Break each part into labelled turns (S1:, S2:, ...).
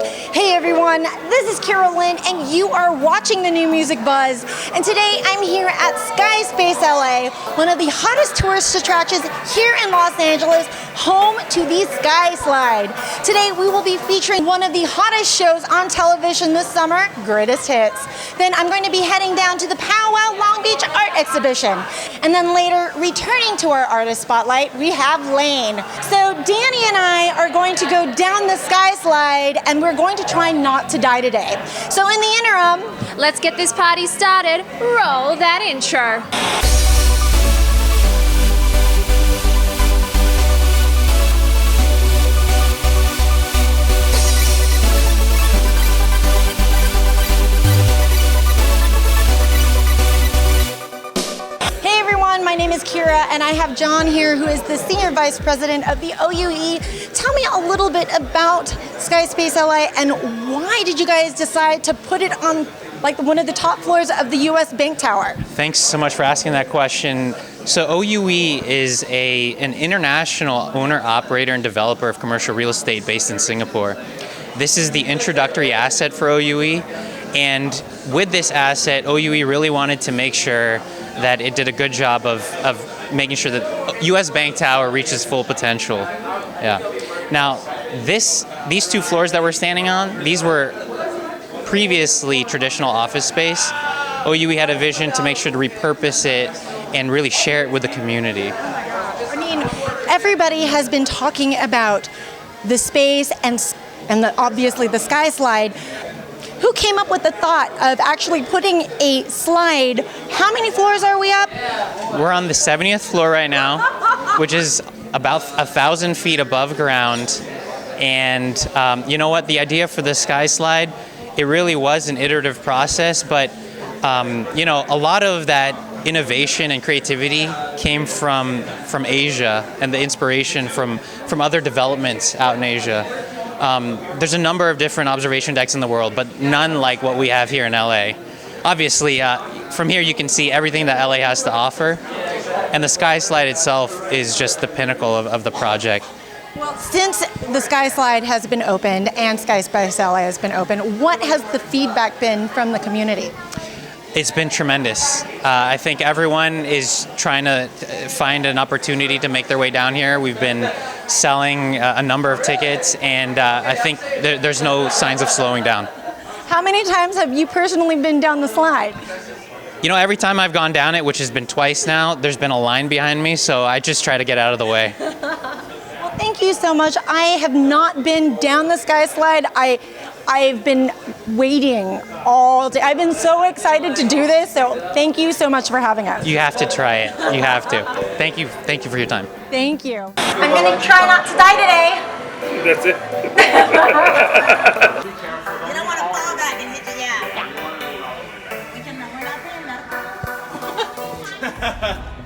S1: Hey everyone, this is Layne, and you are watching the New Music Buzz. And today I'm here at SkySpace LA, one of the hottest tourist attractions here in Los Angeles, home to the Sky Slide. Today we will be featuring one of the hottest shows on television this summer, Greatest Hits. Then I'm going to be heading down to the Powwow Long Beach Art Exhibition. And then later, returning to our artist spotlight, we have Layne. So Danny and I are going to go down the Sky Slide, and we're going to try not to die today. So in the interim,
S2: let's get this party started. Roll that intro.
S1: my name is Kira, and I have John here, who is the Senior Vice President of the OUE. Tell me a little bit about SkySpace LA, and why did you guys decide to put it on like one of the top floors of the US Bank Tower?
S3: Thanks so much for asking that question. So OUE is an international owner, operator, and developer of commercial real estate based in Singapore. This is the introductory asset for OUE, and with this asset, OUE really wanted to make sure that it did a good job of making sure that US Bank Tower reaches full potential. Yeah. Now, these two floors that we're standing on, these were previously traditional office space. OUE had a vision to make sure to repurpose it and really share it with the community.
S1: I mean, everybody has been talking about the space and obviously the Sky Slide. Who came up with the thought of actually putting a slide? How many floors are we up?
S3: We're on the 70th floor right now, which is about 1,000 feet above ground. And you know what? The idea for the Sky Slide, it really was an iterative process, but you know, a lot of that innovation and creativity came from Asia, and the inspiration from other developments out in Asia. There's a number of different observation decks in the world, but none like what we have here in LA. Obviously, from here you can see everything that LA has to offer, and the Sky Slide itself is just the pinnacle of the project.
S1: Well, since the Sky Slide has been opened and SkySpace LA has been open, what has the feedback been from the community?
S3: It's been tremendous. I think everyone is trying to find an opportunity to make their way down here. We've been selling a number of tickets, and I think there's no signs of slowing down.
S1: How many times have you personally been down the slide?
S3: You know, every time I've gone down it, which has been twice now, there's been a line behind me, so I just try to get out of the way.
S1: Well, thank you so much. I have not been down the Sky Slide. I've been waiting all day. I've been so excited to do this, so thank you so much for having us.
S3: You have to try it. You have to. Thank you for your time.
S1: Thank you. I'm gonna try not to die today.
S4: That's it.
S5: You don't want to fall back and hit the We can, we're not doing that.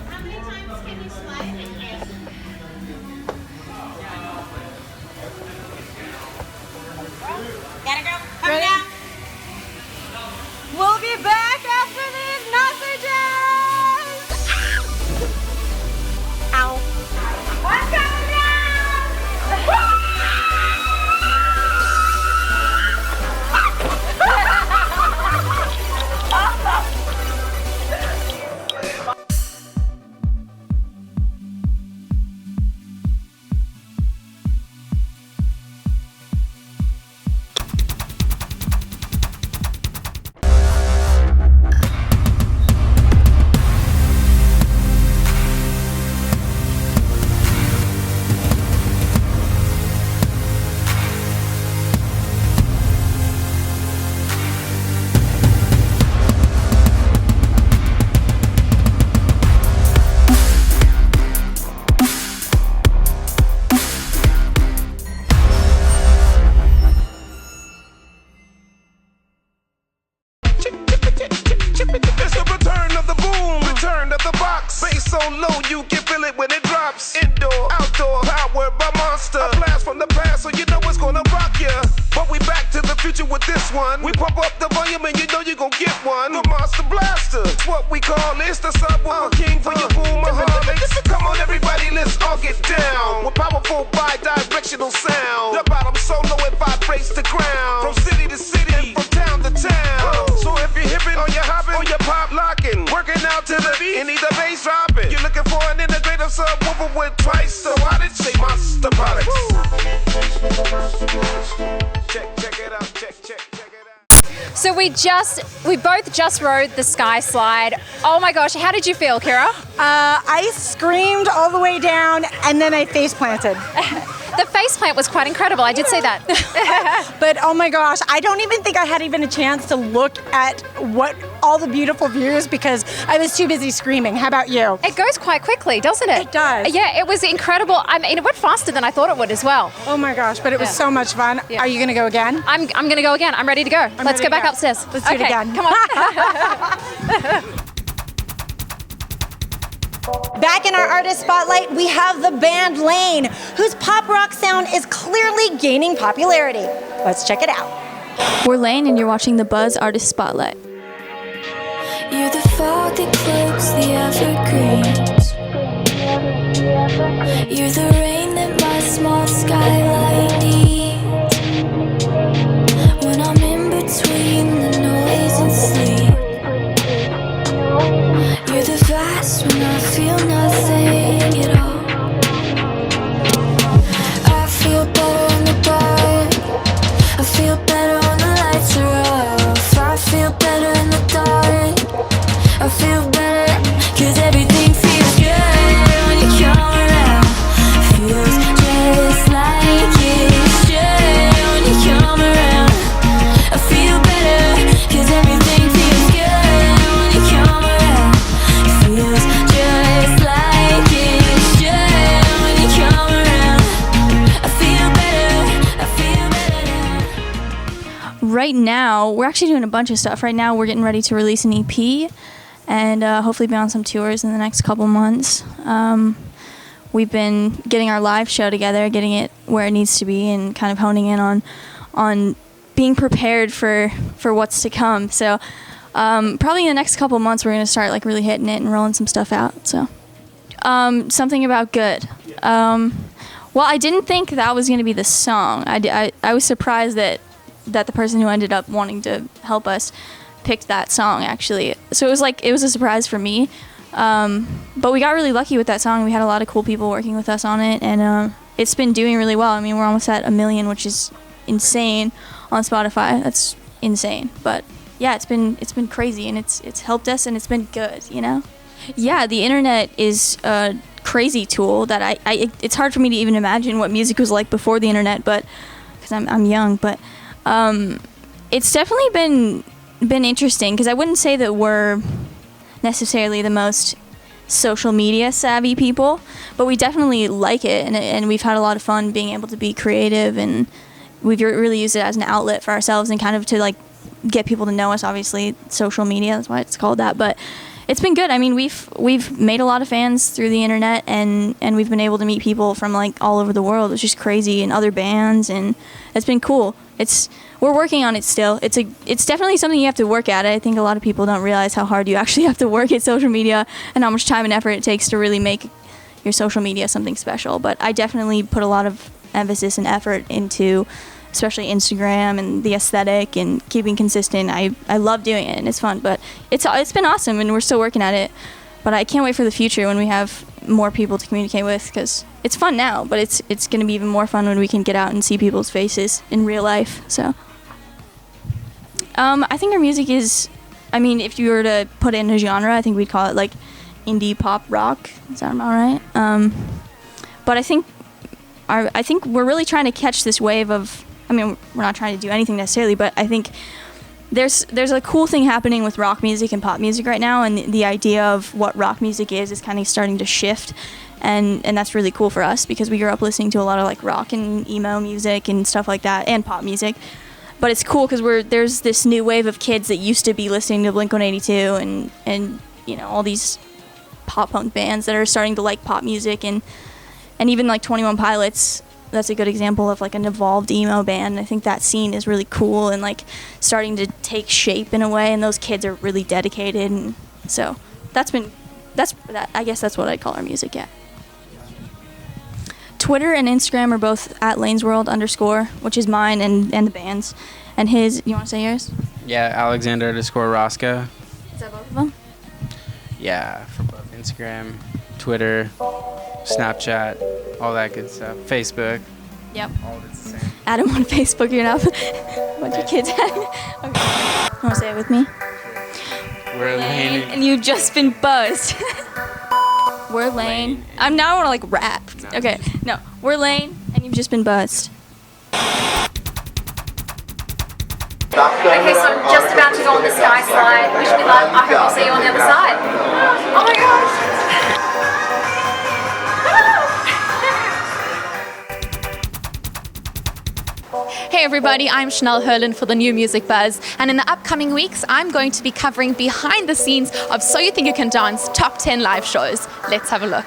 S5: How many times can you slide? Gotta go. Come
S1: Ready?
S5: down.
S1: We'll be back after these messages. Ow. I'm coming down.
S4: It's the return of the boom, return of the box. Bass so low you can feel it when it drops. Indoor, outdoor, powered by Monster. A blast from the past, so you know it's gonna rock ya. But we back to the future with this one. We pump up the volume and you know you gon' get one. The Monster Blaster, it's what we call it. It's the subwoofer king for your boomaholics. Come on everybody, let's all get down. With powerful bi-directional sound. The bottom solo, it vibrates the ground. Check it out, check it out.
S2: So we both just rode the Sky Slide. Oh my gosh, how did you feel, Kira?
S1: I screamed all the way down, and then I face planted.
S2: The faceplant was quite incredible. I did say that.
S1: But oh my gosh, I don't even think I had even a chance to look at what all the beautiful views because I was too busy screaming. How about you?
S2: It goes quite quickly, doesn't it?
S1: It does.
S2: Yeah, it was incredible. I mean, it went faster than I thought it would as well.
S1: Oh my gosh, but it was so much fun.
S2: Yeah.
S1: Are you gonna go again?
S2: I'm going to go again. I'm ready to go. Let's
S1: ready
S2: go
S1: to
S2: back
S1: go.
S2: upstairs.
S1: Let's do it again.
S2: Come on.
S1: Back in our artist spotlight, we have the band Layne, whose pop rock sound is clearly gaining popularity. Let's check it out.
S6: We're Layne, and you're watching the Buzz Artist Spotlight.
S7: You're the fog that cloaks the evergreens. You're the rain that my small skylight needs. When I'm in between the noise and sleep. You're the vast when I feel nothing at all. I feel better in the dark. I feel better when the lights are off. I feel better in the dark. I feel better, 'cause everything feels good when you come around. Feels just like it should when you come around. I feel better, 'cause everything feels good when you come around. Feels just like it should when you come around. I feel better now.
S6: Right now, we're actually doing a bunch of stuff. Right now, we're getting ready to release an EP and hopefully be on some tours in the next couple months. We've been getting our live show together, getting it where it needs to be, and kind of honing in on being prepared for what's to come. So probably in the next couple months, we're going to start like really hitting it and rolling some stuff out. So something about good. Well, I didn't think that was going to be the song. I was surprised that the person who ended up wanting to help us picked that song, actually. So it was a surprise for me. But we got really lucky with that song. We had a lot of cool people working with us on it, and it's been doing really well. I mean, we're almost at 1 million, which is insane on Spotify. That's insane. But yeah, it's been crazy, and it's helped us, and it's been good, you know? Yeah, the internet is a crazy tool that it's hard for me to even imagine what music was like before the internet, but because I'm young, but it's definitely been interesting, because I wouldn't say that we're necessarily the most social media savvy people, but we definitely like it, and we've had a lot of fun being able to be creative, and we've really used it as an outlet for ourselves and kind of to like get people to know us. Obviously, social media, that's why it's called that, but it's been good. I mean, we've made a lot of fans through the internet, and we've been able to meet people from like all over the world. It's just crazy, and other bands, and it's been cool. We're working on it still. It's definitely something you have to work at. I think a lot of people don't realize how hard you actually have to work at social media and how much time and effort it takes to really make your social media something special. But I definitely put a lot of emphasis and effort into, especially Instagram and the aesthetic and keeping consistent. I love doing it, and it's fun, but it's been awesome, and we're still working at it. But I can't wait for the future when we have more people to communicate with, because it's fun now, but it's going to be even more fun when we can get out and see people's faces in real life. So I think our music is, I mean, if you were to put it in a genre, I think we'd call it like indie pop rock. Is that about right? But I think we're really trying to catch this wave of, I mean, we're not trying to do anything necessarily, but I think there's a cool thing happening with rock music and pop music right now, and the idea of what rock music is kind of starting to shift, and that's really cool for us, because we grew up listening to a lot of like rock and emo music and stuff like that, and pop music. But it's cool because there's this new wave of kids that used to be listening to Blink-182 and you know, all these pop punk bands that are starting to like pop music, and even like 21 Pilots. That's a good example of like an evolved emo band. I think that scene is really cool and like starting to take shape in a way, and those kids are really dedicated, and so I guess that's what I'd call our music. Yeah. Twitter and Instagram are both at @LaynesWorld_, which is mine and the band's, and his. You want to say yours?
S8: Yeah, Alexander_Roscoe.
S6: Is that both of them?
S8: Yeah, for both Instagram, Twitter, Snapchat, all that good stuff. Facebook.
S6: Yep. Add him on Facebook, you're gonna have a bunch of kids. Okay. Want to say it with me?
S8: We're Layne.
S6: And you've just been buzzed. We're Layne. I want to like rap. Okay, no. We're Layne, and you've just been buzzed.
S2: Okay, so I'm just about to go on the sky slide. Wish me luck. I hope I'll see you on the other side. Oh my gosh. Hey everybody, I'm Chanel Herlin for the New Music Buzz, and in the upcoming weeks I'm going to be covering behind the scenes of So You Think You Can Dance top 10 live shows. Let's have a look.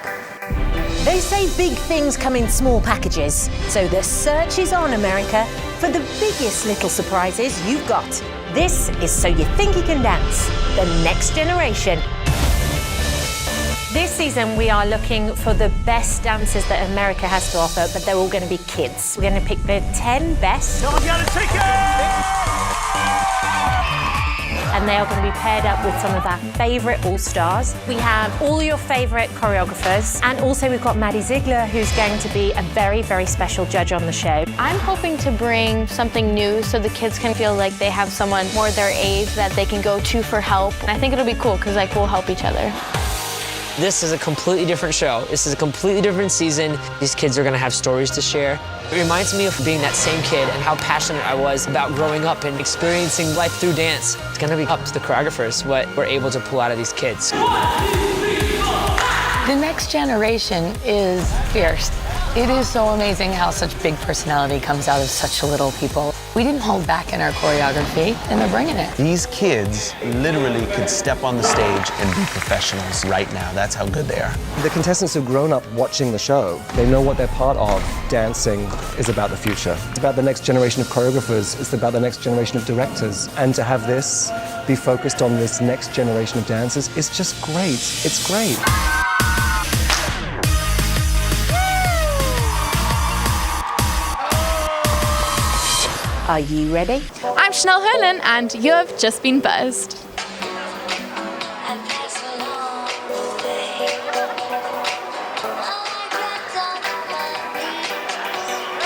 S9: They say big things come in small packages, so the search is on, America, for the biggest little surprises you've got. This is So You Think You Can Dance, the next generation. This season we are looking for the best dancers that America has to offer, but they're all going to be kids. We're going to pick the 10 best. And they are going to be paired up with some of our favourite all-stars. We have all your favourite choreographers, and also we've got Maddie Ziegler, who's going to be a very, very special judge on the show.
S10: I'm hoping to bring something new so the kids can feel like they have someone more their age that they can go to for help. And I think it'll be cool because like we'll help each other.
S11: This is a completely different show. This is a completely different season. These kids are gonna have stories to share. It reminds me of being that same kid and how passionate I was about growing up and experiencing life through dance. It's gonna be up to the choreographers what we're able to pull out of these kids.
S12: The next generation is fierce. It is so amazing how such big personality comes out of such little people. We didn't hold back in our choreography, and they're bringing it.
S13: These kids literally could step on the stage and be professionals right now. That's how good they are.
S14: The contestants have grown up watching the show. They know what they're part of. Dancing is about the future. It's about the next generation of choreographers. It's about the next generation of directors. And to have this be focused on this next generation of dancers is just great. It's great.
S9: Are you ready?
S2: I'm Chanel Herlin, and you've just been buzzed.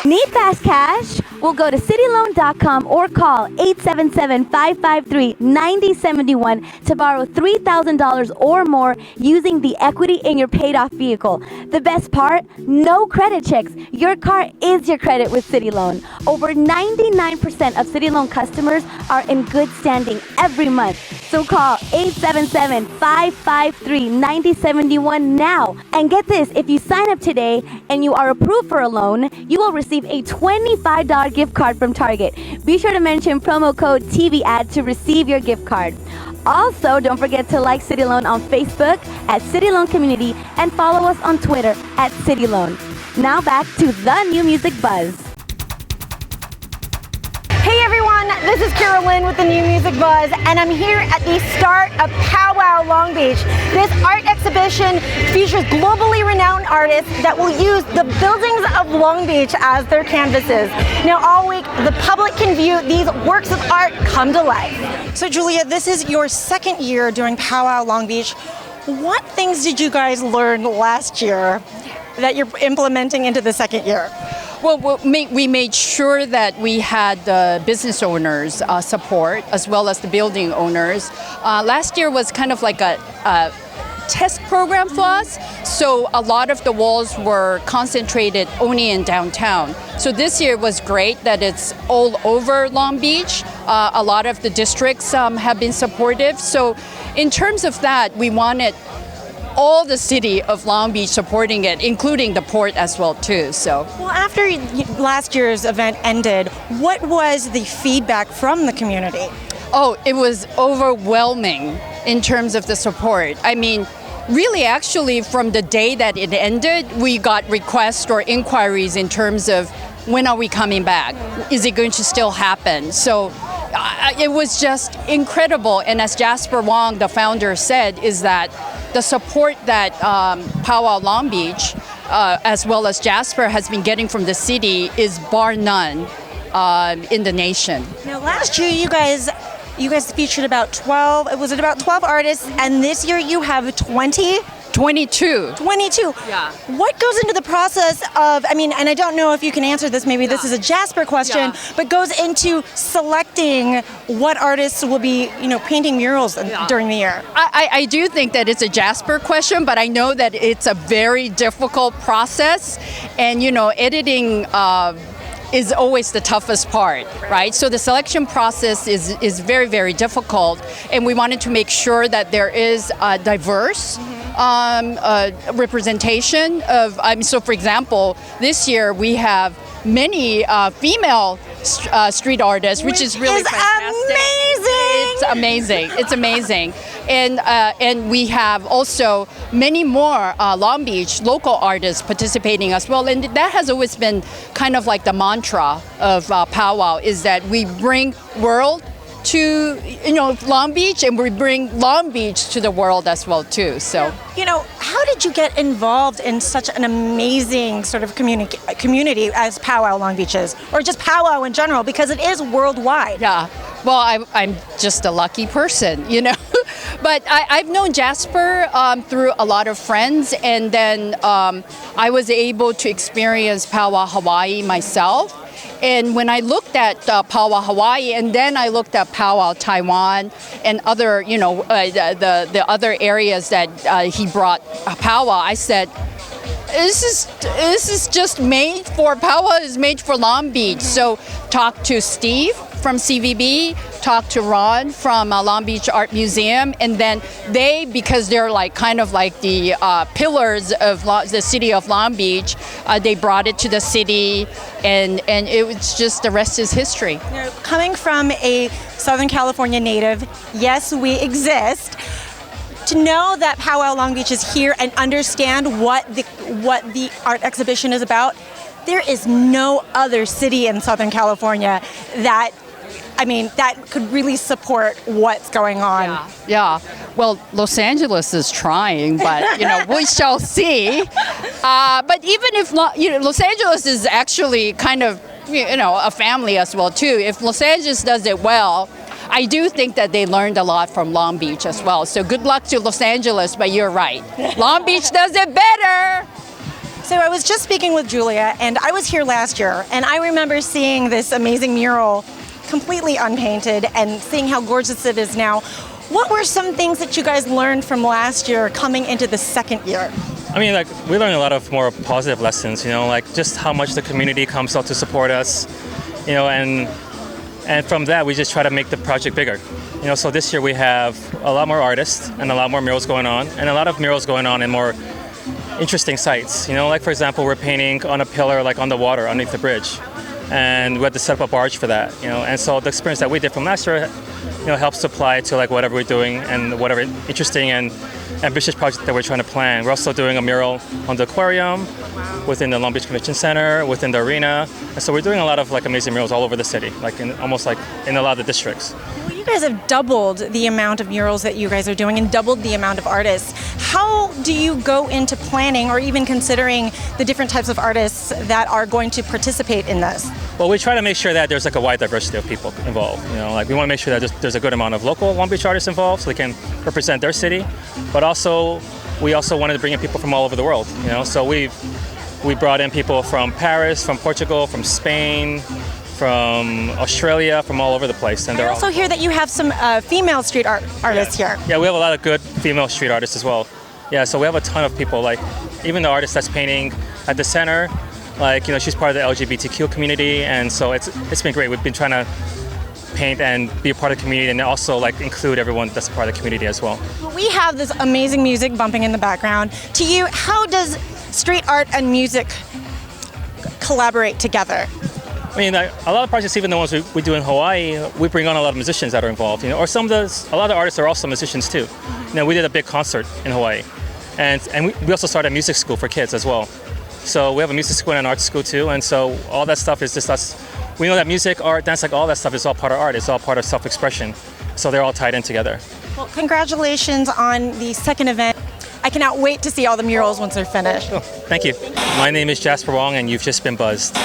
S15: Need fast cash? Well, go to cityloan.com or call 877-553-9071 to borrow $3,000 or more using the equity in your paid-off vehicle. The best part? No credit checks. Your car is your credit with City Loan. Over 99% of City Loan customers are in good standing every month. So call 877-553-9071 now. And get this, if you sign up today and you are approved for a loan, you will receive a $25 gift card from Target. Be sure to mention promo code TVAD to receive your gift card. Also, don't forget to like City Loan on Facebook at City Loan Community and follow us on Twitter at City Loan. Now back to the New Music Buzz.
S1: Hey everyone, this is Layne with the New Music Buzz, and I'm here at the start of Powwow Long Beach. This art exhibition features globally renowned artists that will use the buildings of Long Beach as their canvases. Now all week, the public can view these works of art come to life. So Julia, this is your second year doing Powwow Long Beach. What things did you guys learn last year that you're implementing into the second year?
S16: Well, we made sure that we had the business owners' support as well as the building owners. Last year was kind of like a test program for us, so a lot of the walls were concentrated only in downtown. So this year was great that it's all over Long Beach. A lot of the districts have been supportive. So in terms of that, we wanted all the city of Long Beach supporting it, including the port as well too. So,
S1: well, after last year's event ended, what was the feedback from the community?
S16: Oh, it was overwhelming in terms of the support. I mean, really, actually, from the day that it ended, we got requests or inquiries in terms of when are we coming back? Is it going to still happen? So it was just incredible. And as Jasper Wong, the founder, said, is that the support that Powwow Long Beach, as well as Jasper, has been getting from the city is bar none in the nation.
S1: Now, last year you guys featured about 12. Was it about 12 artists? And this year you have 20
S16: 22.
S1: 22.
S16: Yeah.
S1: What goes into the process of, I mean, and I don't know if you can answer this, maybe this is a Jasper question, but goes into selecting what artists will be, painting murals during the year?
S16: I do think that it's a Jasper question, but I know that it's a very difficult process. And, editing is always the toughest part, right? So the selection process is very, very difficult. And we wanted to make sure that there is a diverse representation of, so for example, this year we have many female street artists, which is really fantastic.
S1: Amazing!
S16: It's amazing. And we have also many more Long Beach local artists participating as well. And that has always been kind of like the mantra of Powwow, is that we bring world to Long Beach, and we bring Long Beach to the world as well too. So
S1: how did you get involved in such an amazing sort of community as Powwow Long Beach is, or just Powwow in general, because it is worldwide?
S16: Yeah, well, I'm just a lucky person, but I've known Jasper through a lot of friends, and then I was able to experience Powwow Hawaii myself. And when I looked at Powwow Hawaii, and then I looked at Powwow Taiwan and other, the other areas that he brought Powwow, I said, this is just made for, Powwow is made for Long Beach. So talk to Steve from CVB, talk to Ron from Long Beach Art Museum, and then because they're kind of like the pillars of the city of Long Beach, they brought it to the city, and it was just, the rest is history.
S1: Coming from a Southern California native, yes, we exist. To know that Powwow Long Beach is here and understand what the art exhibition is about, there is no other city in Southern California that could really support what's going on.
S16: Yeah. Well, Los Angeles is trying, but we shall see. But even if Los Angeles is actually kind of a family as well too. If Los Angeles does it well, I do think that they learned a lot from Long Beach as well. So good luck to Los Angeles, but you're right. Long Beach does it better.
S1: So I was just speaking with Julia, and I was here last year, and I remember seeing this amazing mural completely unpainted and seeing how gorgeous it is now. What were some things that you guys learned from last year coming into the second year?
S17: We learned a lot of more positive lessons, just how much the community comes out to support us, and from that we just try to make the project bigger. So this year we have a lot more artists and a lot more murals going on, and a lot of murals going on in more interesting sites. For example, we're painting on a pillar on the water underneath the bridge. And we had to set up a barge for that, And so the experience that we did from last year, helps to apply to whatever we're doing and whatever interesting and ambitious project that we're trying to plan. We're also doing a mural on the aquarium, within the Long Beach Convention Center, within the arena. And so we're doing a lot of amazing murals all over the city, almost in a lot of the districts.
S1: Well, you guys have doubled the amount of murals that you guys are doing and doubled the amount of artists. How do you go into planning or even considering the different types of artists that are going to participate in this?
S17: Well, we try to make sure that there's a wide diversity of people involved. We want to make sure that there's a good amount of local Long Beach artists involved so they can represent their city. But we also wanted to bring in people from all over the world. So we brought in people from Paris, from Portugal, from Spain, from Australia, from all over the place. And
S1: I also hear that you have some female street artists here.
S17: Yeah, we have a lot of good female street artists as well. Yeah, so we have a ton of people, even the artist that's painting at the center, she's part of the LGBTQ community, and so it's been great. We've been trying to paint and be a part of the community, and also include everyone that's a part of the community as well.
S1: We have this amazing music bumping in the background. To you, how does street art and music collaborate together?
S17: A lot of projects, even the ones we do in Hawaii, we bring on a lot of musicians that are involved. Or a lot of the artists are also musicians too. We did a big concert in Hawaii, and we also started a music school for kids as well. So we have a music school and an art school too, and so all that stuff is just us. We know that music, art, dance, all that stuff is all part of art. It's all part of self-expression. So they're all tied in together.
S1: Well, congratulations on the second event. I cannot wait to see all the murals once they're finished.
S17: Oh, thank you. My name is Jasper Wong, and you've just been buzzed.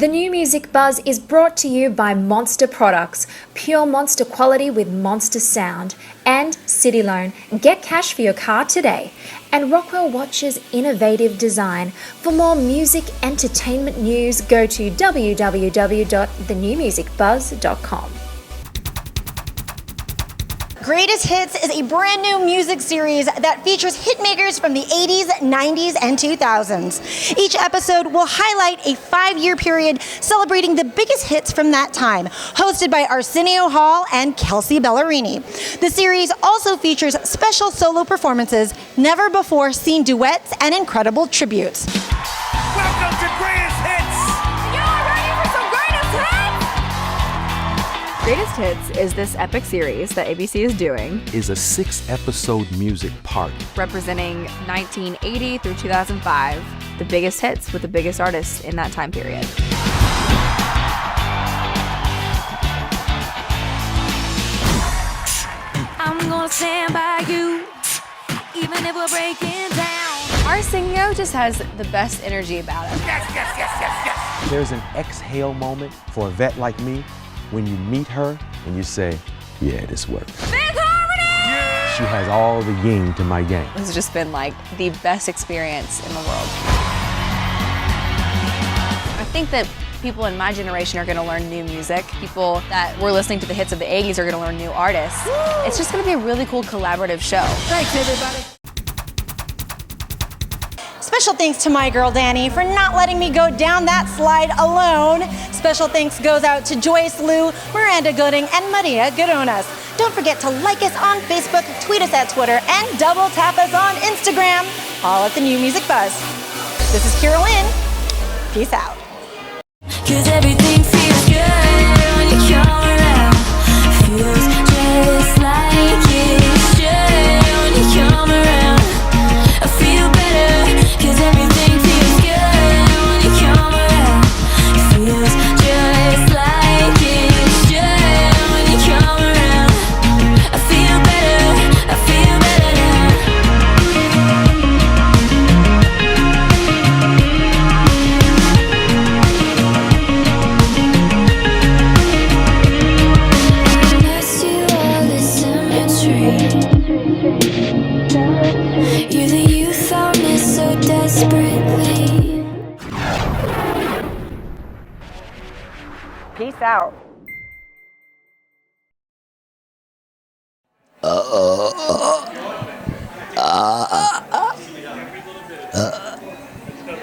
S18: The New Music Buzz is brought to you by Monster Products, pure Monster quality with Monster sound, and City Loan. Get cash for your car today. And Rockwell Watch's innovative design. For more music entertainment news, go to www.thenewmusicbuzz.com.
S1: Greatest Hits is a brand new music series that features hitmakers from the 80s, 90s, and 2000s. Each episode will highlight a 5-year period celebrating the biggest hits from that time, hosted by Arsenio Hall and Kelsey Ballerini. The series also features special solo performances, never before seen duets, and incredible tributes.
S4: Welcome to Greatest Hits!
S19: Y'all ready for some Greatest Hits? Greatest Hits is this epic series that ABC is doing.
S20: Is a 6-episode music party
S19: representing 1980 through 2005, the biggest hits with the biggest artists in that time period.
S7: I'm gonna stand by you, even if we're breaking down.
S19: Arsenio just has the best energy about him.
S4: Yes, yes, yes, yes, yes.
S20: There's an exhale moment for a vet like me when you meet her and you say, yeah, this works.
S19: Big harmony!
S20: Yeah. She has all the yin to my yang.
S19: This has just been like the best experience in the world. I think that people in my generation are gonna learn new music. People that were listening to the hits of the 80s are gonna learn new artists. Woo! It's just gonna be a really cool collaborative show.
S1: Thanks, everybody. Special thanks to my girl Danny for not letting me go down that slide alone. Special thanks goes out to Joyce Liu, Miranda Gooding, and Maria Garonas. Don't forget to like us on Facebook, tweet us at Twitter, and double tap us on Instagram, all at the New Music Buzz. This is Kira Lynn. Peace out.
S7: 'Cause everything feels good when you come around. Feels just like it should when you come around. I feel better 'cause everything feels good when you come around. It feels just like it should when you come around. I feel better now. Miss you all the symmetry. You're the youth I miss so desperately.
S1: Peace out.
S11: Uh.